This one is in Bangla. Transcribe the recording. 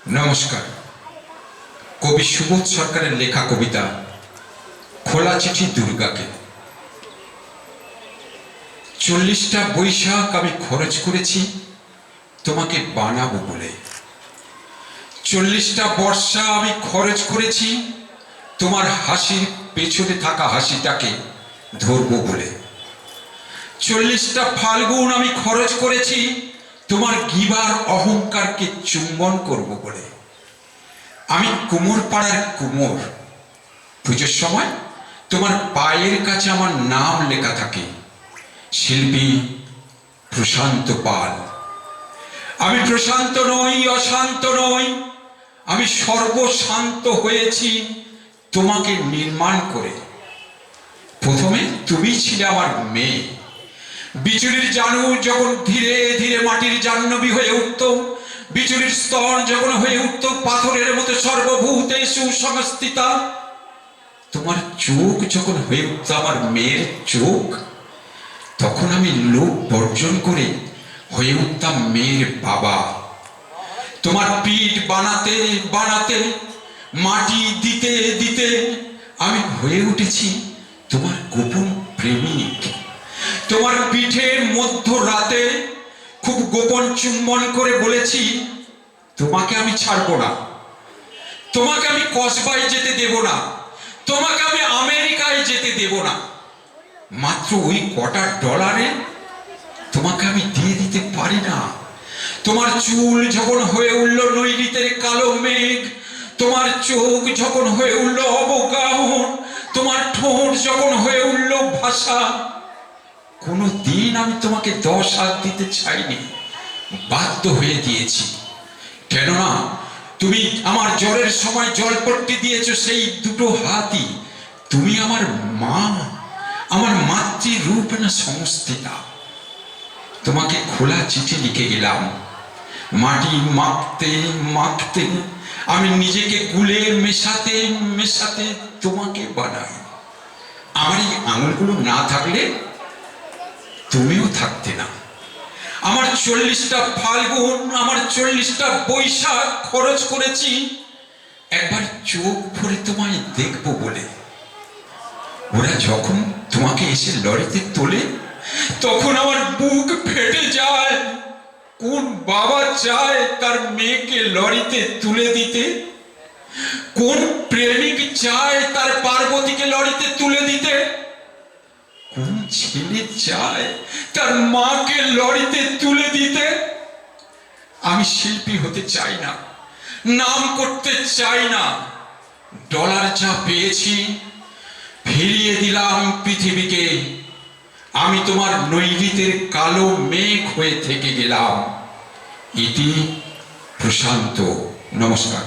নমস্কার। কবি সুবোধ সরকারের লেখা কবিতা খোলা চিঠি দুর্গাকে। 40টা বৈশাখ আমি খরচ করেছি তোমাকে বানাবো বলে। 40টা বর্ষা আমি খরচ করেছি তোমার হাসির পেছনে থাকা হাসিটাকে ধরবো বলে। 40টা ফাল্গুন আমি খরচ করেছি তোমার গিবার অহংকারকে চুম্বন করব বলে। আমি কুমোর পাড়ার কুমোর, পুজোর সময় তোমার পায়ের কাছে আমার নাম লেখা থাকে, শিল্পী প্রশান্ত পাল। আমি প্রশান্ত নই, অশান্ত নই, আমি সর্বশান্ত হয়েছি তোমাকে নির্মাণ করে। প্রথমে তুমি ছিলে আমার মেয়ে। বিচুলির জানু যখন ধীরে ধীরে মাটির জাহ্নবী হয়ে উঠত, বিচুলির স্তর যখন হয়ে উঠত পাথরের মতো সর্বভূতে সুসংস্থিতা, তোমার চোখ যখন হয়ে উঠত আমার মেয়ের চোখ, তখন আমি লোভ বর্জন করে হয়ে উঠতাম মেয়ের বাবা। তোমার পিঠ বানাতে বানাতে, মাটি দিতে দিতে আমি হয়ে উঠেছি তোমার গোপন প্রেমিক। তোমার পিঠের মধ্য রাতে খুব গোপন চুম্বন করে বলেছি, তোমাকে আমি ছাড়বো না, তোমাকে আমি কসবায় যেতে দেব না, তোমাকে আমি আমেরিকায় যেতে দেব না। মাত্র ওই কটা ডলারে তোমাকে আমি দিয়ে দিতে পারি না। তোমার চুল যখন হয়ে উঠল নৈরিতের কালো মেঘ, তোমার চোখ যখন হয়ে উঠল অবগাহন, তোমার ঠোঁট যখন হয়ে উঠল ভাষা, কোনো দিন আমি তোমাকে 10 হাত দিতে চাইনি, বাধ্য হয়ে দিয়েছি। কেননা তুমি আমার জ্বরের সময় জলপট্টি দিয়েছো সেই দুটো হাতই। তুমি আমার মা, আমার মাতৃরূপ না সমস্তিতা। তোমাকে খোলা চিঠি লিখে গেলাম, মাটি মাখতে মাখতে আমি নিজেকে গুলে মেশাতে মেশাতে তোমাকে বানাই। আমার এই আঙুলগুলো না থাকলে তুমিও থাকতে না। আমার 40টা ফাল্গুন, আমার 40টা বৈশাখ খরচ করেছি একবার চোখ ভরে তোমায় দেখবো বলে। ওরা যখন তোমাকে এসে লরিতে তোলে তখন আমার বুক ফেটে যায়। কোন বাবা চায় তার মেয়েকে লরিতে তুলে দিতে? কোন প্রেমিক চায় তার পার্বতীকে লরিতে তুলে দিতে? কোন ছেলে চায় তার মাকে লরিতে তুলে দিতে? আমি শিল্পী হতে চাই না, নাম করতে চাই না। ডলার যা পেয়েছি ফিরিয়ে দিলাম পৃথিবীকে। আমি তোমার নৈরিতের কালো মেঘ হয়ে থেকে গেলাম। ইতি প্রশান্ত। নমস্কার।